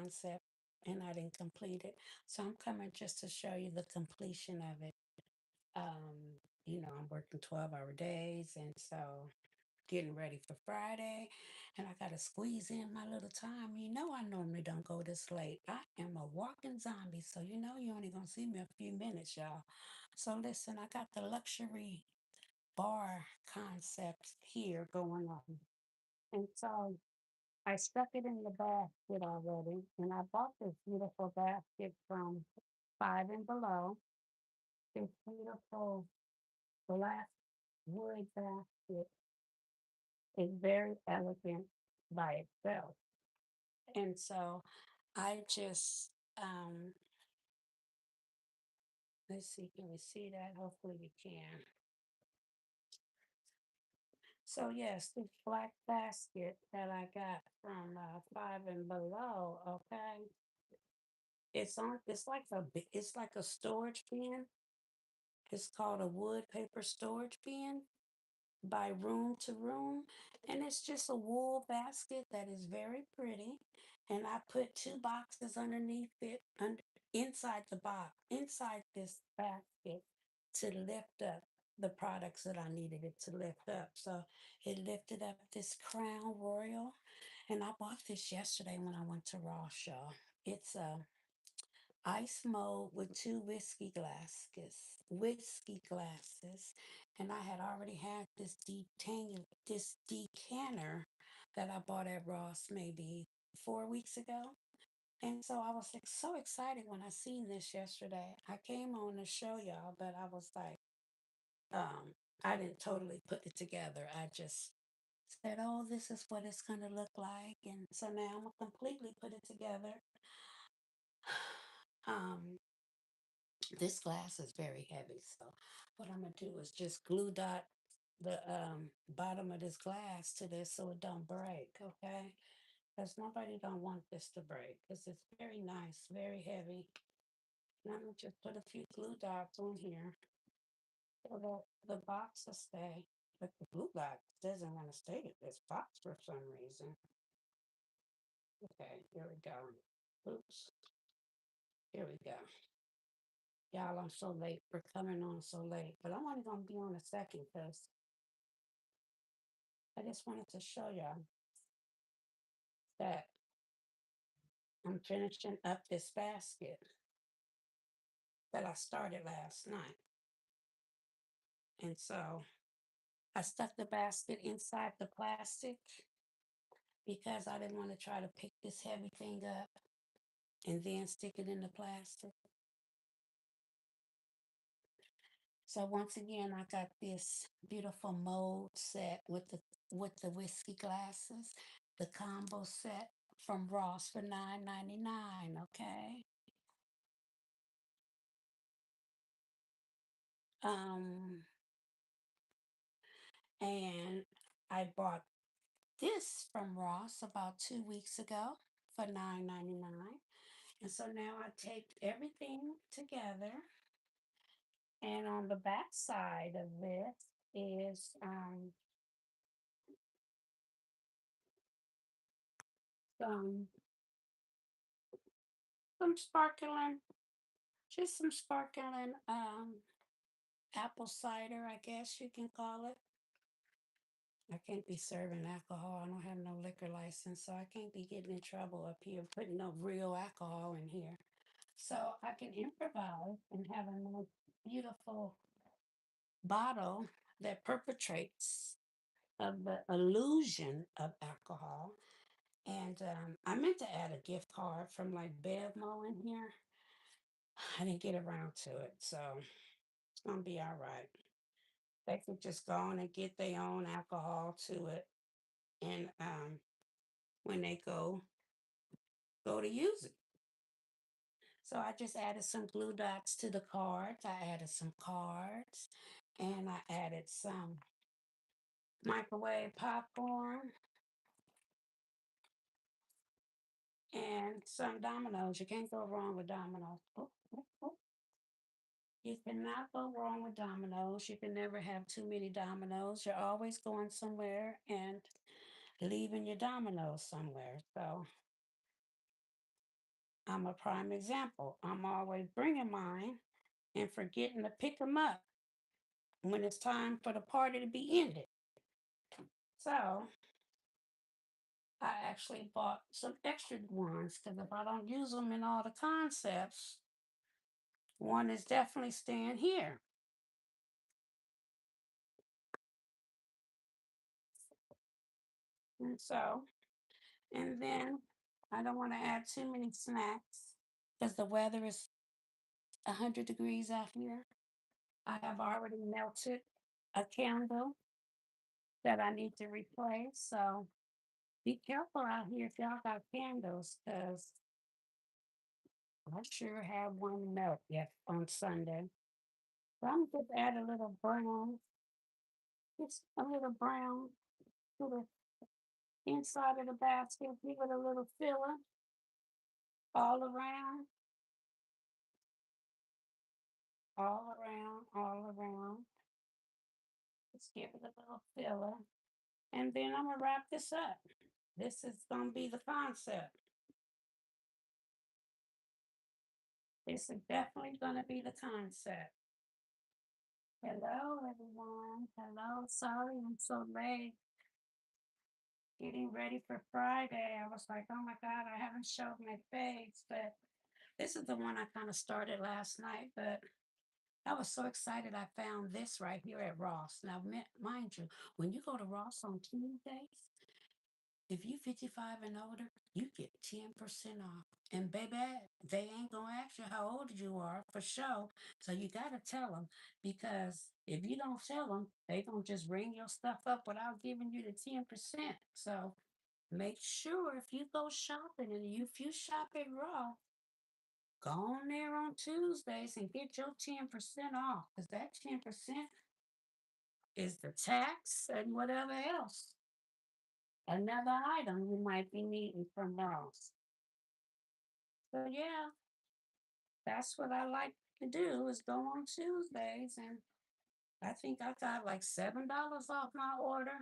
concept and I didn't complete it. So I'm coming just to show you the completion of it. I'm working 12-hour days, and so getting ready for Friday, and I gotta squeeze in my little time. I normally don't go this late. I am a walking zombie, so you only gonna see me a few minutes, y'all. So listen, I got the luxury bar concept here going on. And so I stuck it in the basket already, and I bought this beautiful basket from Five and Below. This beautiful black wood basket is very elegant by itself. And so I just, let's see, can we see that? Hopefully we can. So yes, this black basket that I got from Five and Below, okay, it's like a storage bin. It's called a wood paper storage bin by Room to Room. And it's just a wool basket that is very pretty. And I put two boxes underneath it, inside the box, inside this basket to lift up the products that I needed it to lift up. So it lifted up this Crown Royal. And I bought this yesterday when I went to Ross, y'all. It's a ice mold with two whiskey glasses, and I had already had this decanter that I bought at Ross maybe 4 weeks ago. And so I was like so excited when I seen this yesterday. I came on to show y'all, but I was like, I didn't totally put it together. I just said, oh, this is what it's gonna look like. And so now I'm gonna completely put it together. Um, This glass is very heavy, so what I'm gonna do is just glue dot the bottom of this glass to this so it don't break, okay? Because nobody don't want this to break because it's very nice, very heavy. And I'm gonna just put a few glue dots on here so that the box will stay. But the glue dot doesn't want to stay at this box for some reason. Okay, here we go. Oops, here we go. Y'all, I'm so late for coming on so late, but I'm only gonna be on a second because I just wanted to show y'all that I'm finishing up this basket that I started last night. And so I stuck the basket inside the plastic because I didn't want to try to pick this heavy thing up and then stick it in the plastic. So once again, I got this beautiful mold set with the whiskey glasses, the combo set from Ross for $9.99. Okay. Um, and I bought this from Ross about 2 weeks ago for $9.99. And so now I take everything together, and on the back side of this is some some sparkling, just some sparkling apple cider, I guess you can call it. I can't be serving alcohol. I don't have no liquor license, so I can't be getting in trouble up here putting no real alcohol in here. So I can improvise and have a more beautiful bottle that perpetrates of the illusion of alcohol. And I meant to add a gift card from like Bevmo in here. I didn't get around to it, so it's gonna be all right. They could just go on and get their own alcohol to it, and when they go to use it. So I just added some glue dots to the cards. I added some cards, and I added some microwave popcorn and some dominoes. You can't go wrong with dominoes. Oh, oh, oh. You cannot go wrong with dominoes. You can never have too many dominoes. You're always going somewhere and leaving your dominoes somewhere. So I'm a prime example. I'm always bringing mine and forgetting to pick them up when it's time for the party to be ended. So I actually bought some extra ones because if I don't use them in all the concepts, one is definitely staying here. And so, and then I don't want to add too many snacks because the weather is 100 degrees out here. I have already melted a candle that I need to replace. So be careful out here if y'all got candles because I sure have one melt yet on Sunday. So I'm just add a little brown, just a little brown to the inside of the basket, give it a little filler all around, all around, all around. Just give it a little filler. And then I'm gonna wrap this up. This is gonna be the concept. This is definitely gonna be the concept. Hello, everyone. Hello. Sorry I'm so late. Getting ready for Friday. I was like, oh my God, I haven't showed my face. But this is the one I kind of started last night. But I was so excited I found this right here at Ross. Now, mind you, when you go to Ross on Tuesdays, if you 55 and older, you get 10% off. And baby, they ain't gonna ask you how old you are for sure. So you gotta tell them because if you don't tell them, they gonna just ring your stuff up without giving you the 10%. So make sure if you go shopping and if you shop at Raw, go on there on Tuesdays and get your 10% off. Because that 10% is the tax and whatever else. Another item you might be needing from Ross. So yeah, that's what I like to do is go on Tuesdays and I think I got like $7 off my order.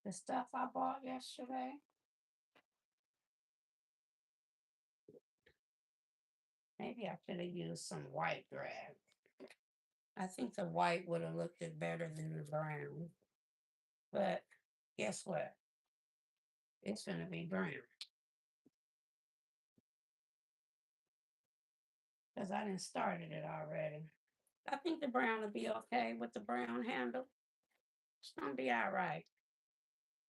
The stuff I bought yesterday. Maybe I should have used some white drag. I think the white would have looked it better than the brown. But guess what? It's gonna be brown. Because I didn't started it already. I think the brown will be okay with the brown handle. It's gonna be all right.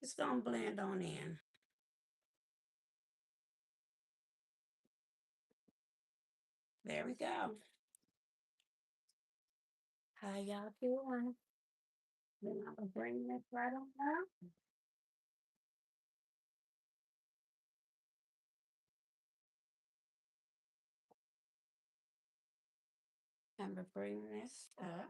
It's gonna blend on in. There we go. How y'all doing? Then I'm gonna bring this right on up. I'm gonna bring this up.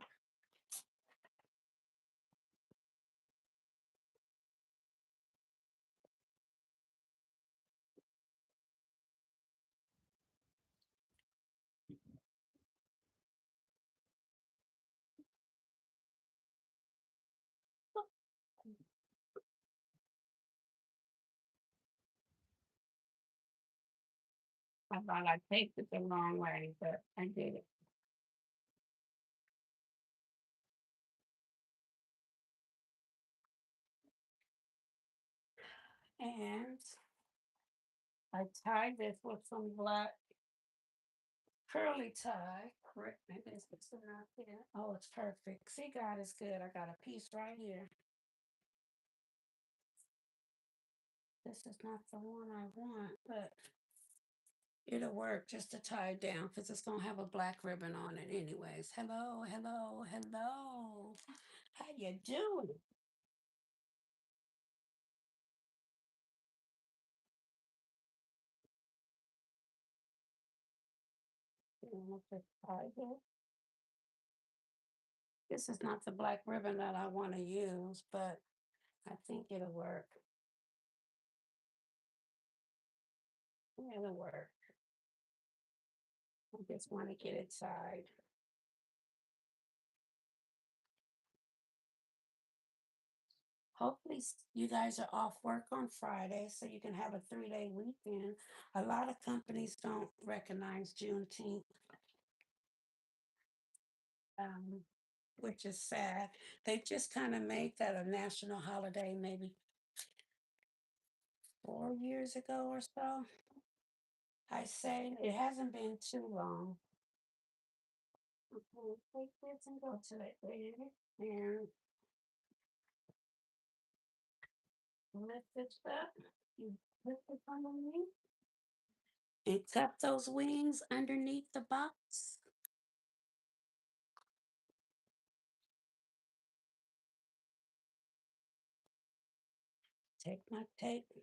I thought I taped it the wrong way, but I did it. And I tied this with some black curly tie. Correct. Maybe it's not there. Oh, it's perfect. See, God is good. I got a piece right here. This is not the one I want, but it'll work just to tie it down because it's gonna have a black ribbon on it anyways. Hello, hello, hello. How you doing? This is not the black ribbon that I want to use, but I think it'll work. It'll work. I just want to get it tied. Hopefully, you guys are off work on Friday so you can have a 3-day weekend. A lot of companies don't recognize Juneteenth, um, which is sad. They just kind of made that a national holiday maybe 4 years ago or so. I say it hasn't been too long. Okay, take this and go to it there. And lift it up. You lift it underneath and cut those wings underneath the box. Take my tape,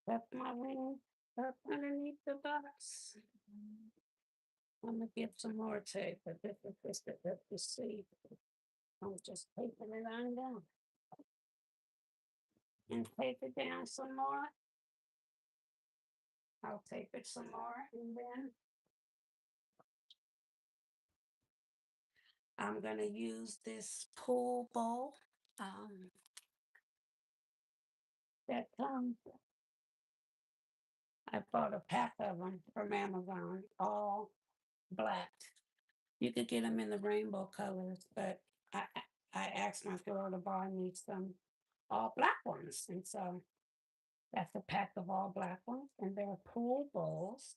cut my wing up underneath the box. I'm gonna get some more tape, but this is just to help you see. I'm just taping it on down and tape it down some more. I'll tape it some more, and then I'm gonna use this pool bowl um, that comes. I bought a pack of them from Amazon, all black. You could get them in the rainbow colors, but I asked my girl to buy me some all black ones, and so that's a pack of all black ones, and they're pool bowls,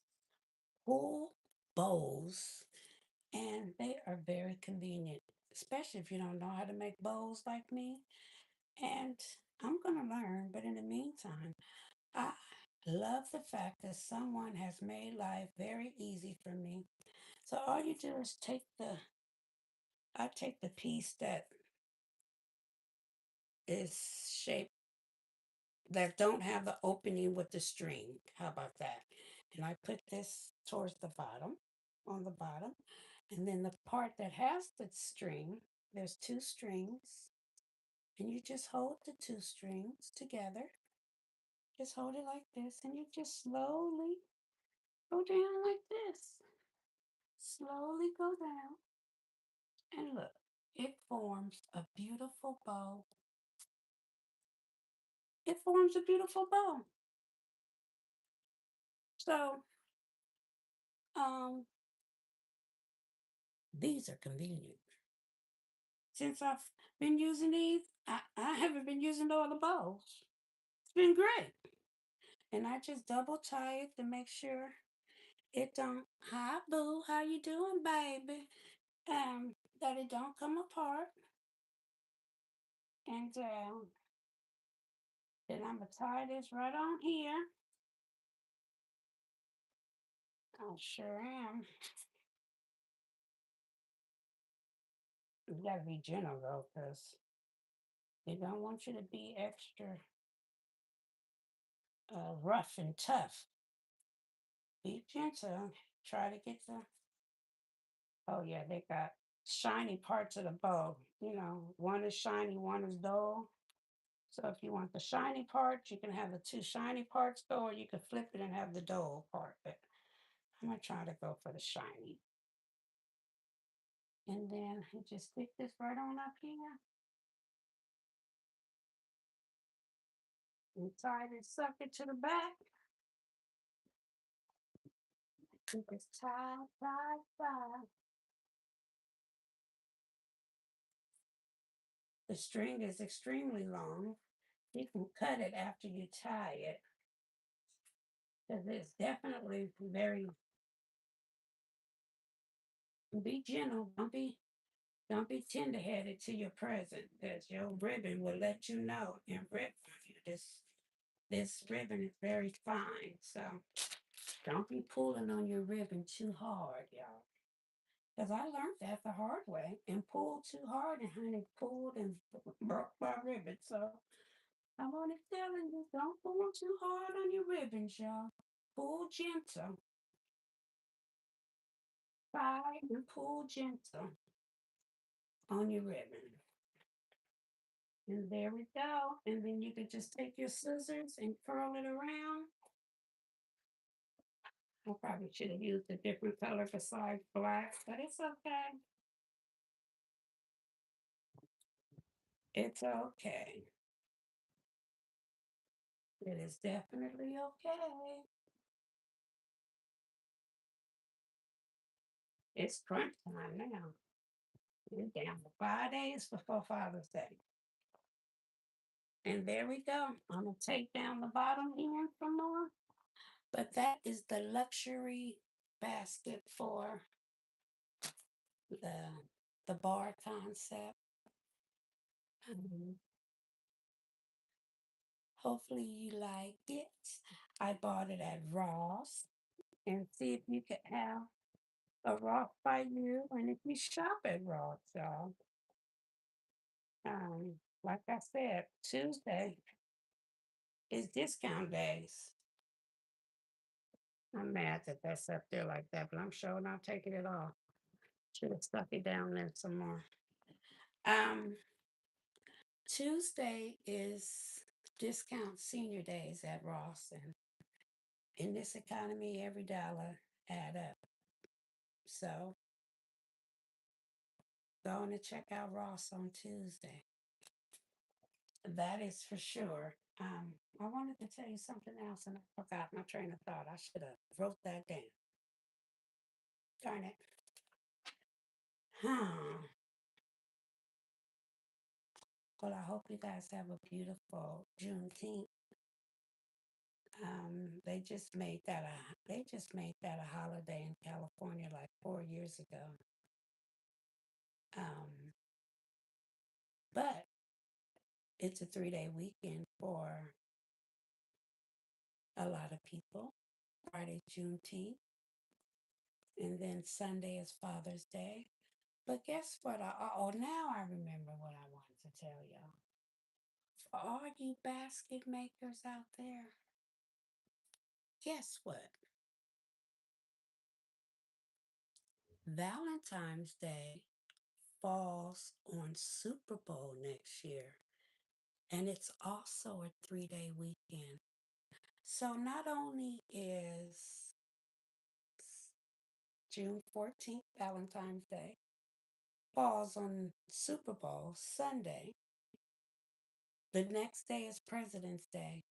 and they are very convenient, especially if you don't know how to make bowls like me. And I'm gonna learn, but in the meantime, I love the fact that someone has made life very easy for me. So all you do is I take the piece that is shaped that don't have the opening with the string. How about that? And I put this towards the bottom, on the bottom. And then the part that has the string, there's two strings, and you just hold the two strings together. Just hold it like this, and you just slowly go down like this. Slowly go down, and look, it forms a beautiful bow. It forms a beautiful bow. So, um, these are convenient. Since I've been using these, I haven't been using no other bows. It's been great. And I just double tie it to make sure it don't, hi boo, how you doing, baby? That it don't come apart. And then I'm gonna tie this right on here. I sure am. You gotta be gentle though, because they don't want you to be extra rough and tough. Be gentle. Try to get the, oh yeah, they got shiny parts of the bow. You know, one is shiny, one is dull. So if you want the shiny part, you can have the two shiny parts go, or you can flip it and have the dull part. But I'm gonna try to go for the shiny. And then you just stick this right on up here and tie this sucker to the back. Keep this tie. The string is extremely long. You can cut it after you tie it because it's definitely very. Be gentle. Don't be tender headed to your present, because your ribbon will let you know and rip on you. This ribbon is very fine, so don't be pulling on your ribbon too hard, y'all. Because I learned that the hard way and pulled too hard, and honey pulled and broke my ribbon. So I want to tell you, don't pull too hard on your ribbons, y'all. Pull gentle. Tie and pull gentle on your ribbon. And there we go. And then you can just take your scissors and curl it around. I probably should have used a different color besides black, but it's okay. It's okay. It is definitely okay. It's crunch time now. We're down to 5 days before Father's Day. And there we go. I'm going to take down the bottom here for more. But that is the luxury basket for the the bar concept. Um, Hopefully you like it. I bought it at Ross and see if you could have a Ross by you. And if you shop at Ross, y'all, like I said, Tuesday is discount days. I'm mad that that's up there like that, but I'm sure not taking it off. Should have stuck it down there some more. Um, Tuesday is discount senior days at Ross, and in this economy, every dollar add up. So go on and check out Ross on Tuesday. That is for sure. I wanted to tell you something else, and I forgot my train of thought. I should have wrote that down. Darn it. Huh. Well, I hope you guys have a beautiful Juneteenth. They just made that a holiday in California like 4 years ago. Um, but it's a 3 day weekend for a lot of people. Friday, Juneteenth, and then Sunday is Father's Day. But guess what? Now I remember what I wanted to tell y'all. For all you basket makers out there, guess what? Valentine's Day falls on Super Bowl next year, and it's also a 3 day weekend. So not only is June 14th, Valentine's Day, falls on Super Bowl Sunday, the next day is President's Day,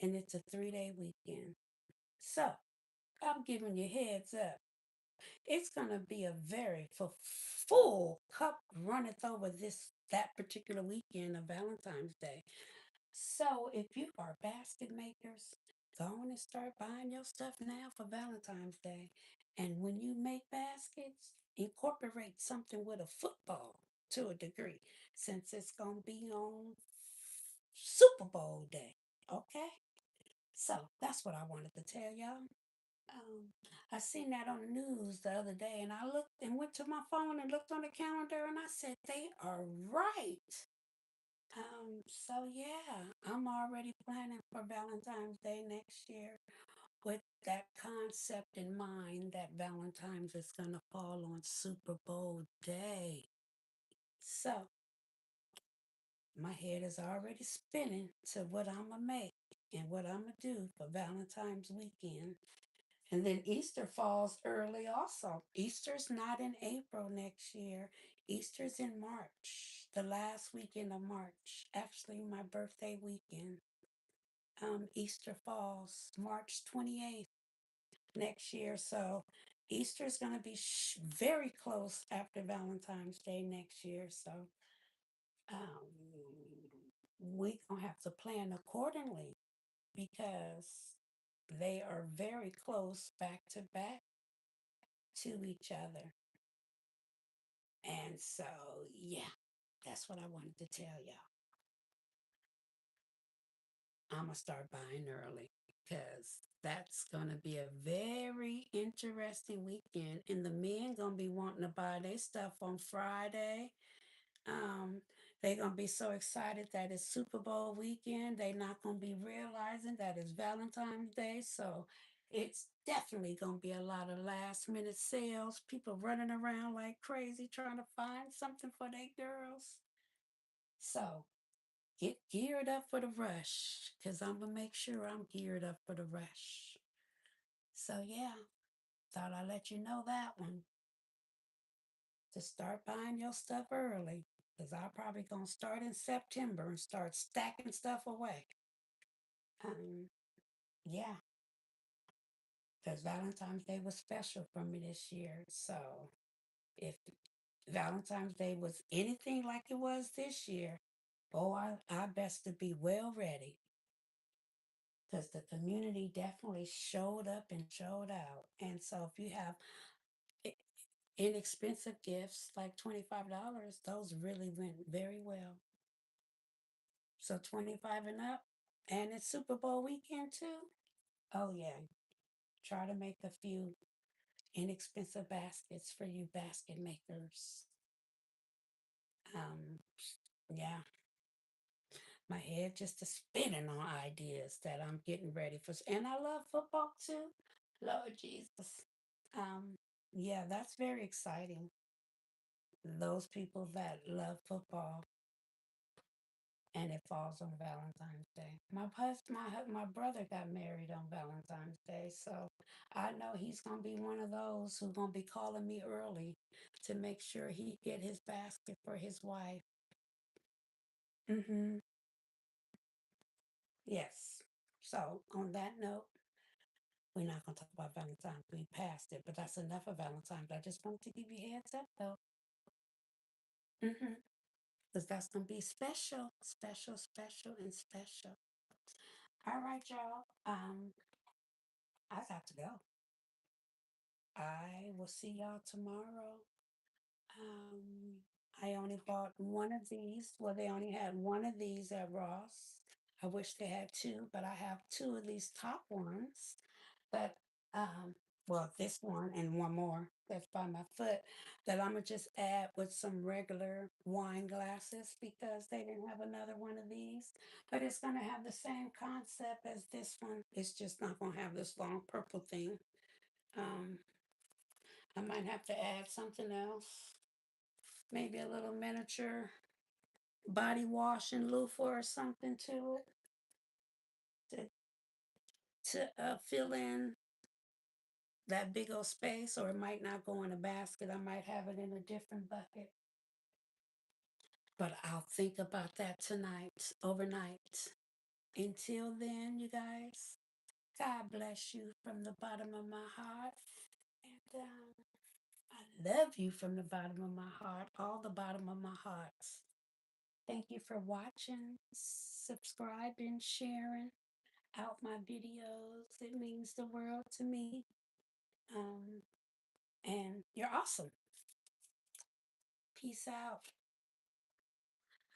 and it's a 3 day weekend. So I'm giving you heads up. It's gonna be a very full cup runneth over that particular weekend of Valentine's Day. So if you are basket makers, go on and start buying your stuff now for Valentine's Day. And when you make baskets, incorporate something with a football to a degree, since it's gonna be on Super Bowl day. Okay? So that's what I wanted to tell y'all. Um, I seen that on the news the other day, and I looked and went to my phone and looked on the calendar, and I said they are right. So yeah, I'm already planning for Valentine's Day next year with that concept in mind that Valentine's is gonna fall on Super Bowl day. So my head is already spinning to what I'm gonna make and what I'm gonna do for Valentine's weekend. And then Easter falls early also. Easter's not in April next year. Easter's in March, the last weekend of March. Actually, my birthday weekend. Easter falls March 28th next year. So Easter's going to be very close after Valentine's Day next year. So we going to have to plan accordingly because they are very close back to back to each other. And so, yeah, that's what I wanted to tell y'all. I'm going to start buying early because that's going to be a very interesting weekend. And the men going to be wanting to buy their stuff on Friday. They're going to be so excited that it's Super Bowl weekend. They're not going to be realizing that it's Valentine's Day. So it's definitely going to be a lot of last minute sales. People running around like crazy trying to find something for their girls. So get geared up for the rush because I'm going to make sure I'm geared up for the rush. So yeah, thought I'd let you know that one. To start buying your stuff early. because I'm probably gonna start in September and start stacking stuff away. Um, yeah, because Valentine's Day was special for me this year. So if Valentine's Day was anything like it was this year, oh, I best to be well ready because the community definitely showed up and showed out. And so if you have i- inexpensive gifts like $25, those really went very well. So 25 and up, and it's Super Bowl weekend too. Oh yeah, try to make a few inexpensive baskets for you basket makers. Um, yeah, my head just is spinning on ideas that I'm getting ready for. And I love football too. Lord Jesus. Um, yeah, that's very exciting. Those people that love football and it falls on Valentine's Day. My brother got married on Valentine's Day, so I know he's gonna be one of those who's gonna be calling me early to make sure he get his basket for his wife. Mm-hmm. Yes. So on that note, we're not gonna talk about Valentine's. We passed it, but that's enough of Valentine's. I just wanted to give you a heads up though. Mm-hmm. Because that's gonna be special, special, special, and special. All right, y'all. I got to go. I will see y'all tomorrow. Um, I only bought one of these. Well, they only had one of these at Ross. I wish they had two, but I have two of these top ones. But well, this one and one more that's by my foot that I'm gonna just add with some regular wine glasses because they didn't have another one of these. But it's gonna have the same concept as this one. It's just not gonna have this long purple thing. Um, I might have to add something else. Maybe a little miniature body wash and loofah or something to it to fill in that big old space, or it might not go in a basket. I might have it in a different bucket. But I'll think about that tonight, overnight. Until then, you guys, God bless you from the bottom of my heart. And I love you from the bottom of my heart, all the bottom of my heart. Thank you for watching, subscribing, sharing out my videos. It means the world to me. Um, and you're awesome. Peace out.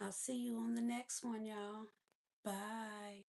I'll see you on the next one, y'all. Bye.